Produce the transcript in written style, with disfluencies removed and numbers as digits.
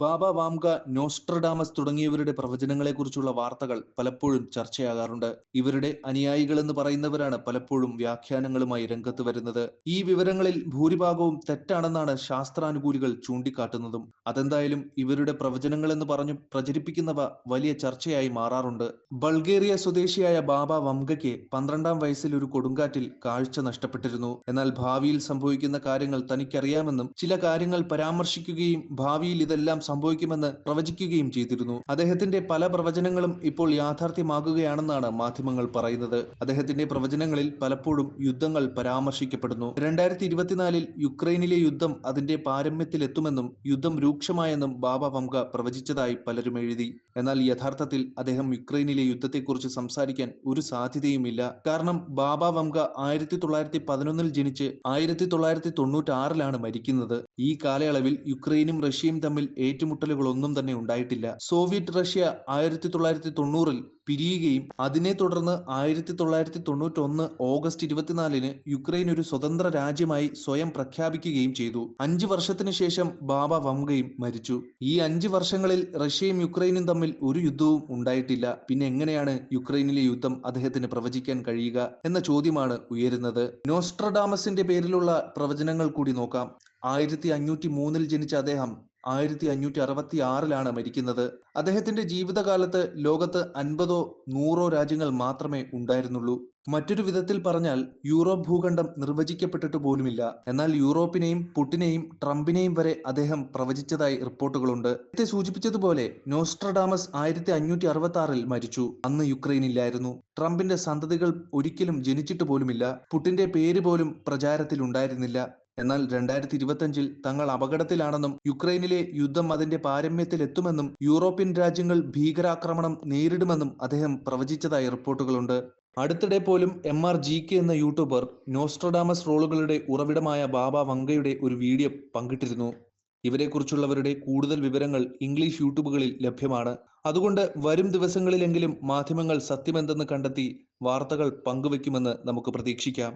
ബാബ Vanga, Nostradamus തുടങ്ങിയവരുടെ പ്രവചനങ്ങളെക്കുറിച്ചുള്ള വാർത്തകൾ പലപ്പോഴും ചർച്ചയാകാറുണ്ട്. ഇവരുടെ അനുയായികളെന്ന് പറയുന്നവരാണ് പലപ്പോഴും വ്യാഖ്യാനങ്ങളുമായി രംഗത്ത് വരുന്നത്. ഈ വിവരങ്ങളിൽ ഭൂരിഭാഗവും തെറ്റാണെന്നാണ് ശാസ്ത്രാനുകൂലികൾ ചൂണ്ടിക്കാട്ടുന്നതും. അതെന്തായാലും ഇവരുടെ പ്രവചനങ്ങളെന്ന് പറഞ്ഞു പ്രചരിപ്പിക്കുന്നവ വലിയ ചർച്ചയായി മാറാറുണ്ട്. ബൾഗേറിയ സ്വദേശിയായ ബാബ വംഗയ്ക്ക് 12-ാം വയസ്സിൽ ഒരു കൊടുങ്കാറ്റിൽ കാഴ്ച നഷ്ടപ്പെട്ടിരുന്നു. എന്നാൽ ഭാവിയിൽ സംഭവിക്കുന്ന കാര്യങ്ങൾ തനിക്കറിയാമെന്നും ചില കാര്യങ്ങൾ പരാമർശിക്കുകയും ഭാവിയിൽ ഇതെല്ലാം സംഭവിക്കുമെന്ന് പ്രവചിക്കുകയും ചെയ്തിരുന്നു. അദ്ദേഹത്തിന്റെ പല പ്രവചനങ്ങളും ഇപ്പോൾ യാഥാർത്ഥ്യമാകുകയാണെന്നാണ് മാധ്യമങ്ങൾ പറയുന്നത്. അദ്ദേഹത്തിന്റെ പ്രവചനങ്ങളിൽ പലപ്പോഴും യുദ്ധങ്ങൾ പരാമർശിക്കപ്പെടുന്നു. 2024-ൽ യുക്രൈനിലെ യുദ്ധം അതിന്റെ പാരമ്യത്തിലെത്തുമെന്നും യുദ്ധം രൂക്ഷമായെന്നും ബാബ വംഗ പ്രവചിച്ചതായി പലരും എഴുതി. എന്നാൽ യഥാർത്ഥത്തിൽ അദ്ദേഹം യുക്രൈനിലെ യുദ്ധത്തെക്കുറിച്ച് സംസാരിക്കാൻ ഒരു സാധ്യതയുമില്ല. കാരണം ബാബ വംഗ 1911-ൽ ജനിച്ച് 1996-ലാണ് മരിക്കുന്നത്. ഈ കാലയളവിൽ യുക്രൈനും റഷ്യയും തമ്മിൽ ഏറ്റുമുട്ടലുകളൊന്നും തന്നെ ഉണ്ടായിട്ടില്ല. സോവിയറ്റ് റഷ്യ 1990-ൽ പിരിയുകയും അതിനെ തുടർന്ന് 1991 ഓഗസ്റ്റ് 24-ന് യുക്രൈൻ ഒരു സ്വതന്ത്ര രാജ്യമായി സ്വയം പ്രഖ്യാപിക്കുകയും ചെയ്തു. 5 വർഷത്തിന് ശേഷം ബാബ വംഗയും മരിച്ചു. ഈ 5 വർഷങ്ങളിൽ റഷ്യയും യുക്രൈനും തമ്മിൽ ഒരു യുദ്ധവും ഉണ്ടായിട്ടില്ല. പിന്നെ എങ്ങനെയാണ് യുക്രൈനിലെ യുദ്ധം അദ്ദേഹത്തിന് പ്രവചിക്കാൻ കഴിയുക എന്ന ചോദ്യമാണ് ഉയരുന്നത്. നോസ്ട്രഡാമസിന്റെ പേരിലുള്ള പ്രവചനങ്ങൾ കൂടി നോക്കാം. 1503-ൽ ജനിച്ച അദ്ദേഹം 1566-ലാണ് മരിക്കുന്നത്. അദ്ദേഹത്തിന്റെ ജീവിതകാലത്ത് ലോകത്ത് 50-ഓ 100-ഓ രാജ്യങ്ങൾ മാത്രമേ ഉണ്ടായിരുന്നുള്ളൂ. മറ്റൊരു വിധത്തിൽ പറഞ്ഞാൽ യൂറോപ്പ് ഭൂഖണ്ഡം നിർവചിക്കപ്പെട്ടിട്ട് പോലുമില്ല. എന്നാൽ യൂറോപ്പിനെയും പുടിനെയും ട്രംപിനെയും വരെ അദ്ദേഹം പ്രവചിച്ചതായി റിപ്പോർട്ടുകളുണ്ട്. നേരത്തെ സൂചിപ്പിച്ചതുപോലെ നോസ്ട്രഡാമസ് 1566-ൽ മരിച്ചു. അന്ന് യുക്രൈനില്ലായിരുന്നു. ട്രംപിന്റെ സന്തതികൾ ഒരിക്കലും ജനിച്ചിട്ട് പോലുമില്ല. പുടിന്റെ പേര് പോലും പ്രചാരത്തിൽ ഉണ്ടായിരുന്നില്ല. എന്നാൽ 2025-ൽ തങ്ങൾ അപകടത്തിലാണെന്നും യുക്രൈനിലെ യുദ്ധം അതിന്റെ പാരമ്യത്തിലെത്തുമെന്നും യൂറോപ്യൻ രാജ്യങ്ങൾ ഭീകരാക്രമണം നേരിടുമെന്നും അദ്ദേഹം പ്രവചിച്ചതായി റിപ്പോർട്ടുകളുണ്ട്. അടുത്തിടെ പോലും MRGK എന്ന യൂട്യൂബർ നോസ്ട്രഡാമസ് ട്രോളുകളുടെ ഉറവിടമായ ബാബ വംഗയുടെ ഒരു വീഡിയോ പങ്കിട്ടിരുന്നു. ഇവരെക്കുറിച്ചുള്ളവരുടെ കൂടുതൽ വിവരങ്ങൾ ഇംഗ്ലീഷ് യൂട്യൂബുകളിൽ ലഭ്യമാണ്. അതുകൊണ്ട് വരും ദിവസങ്ങളിലെങ്കിലും മാധ്യമങ്ങൾ സത്യമെന്തെന്ന് കണ്ടെത്തി വാർത്തകൾ പങ്കുവെക്കുമെന്ന് നമുക്ക് പ്രതീക്ഷിക്കാം.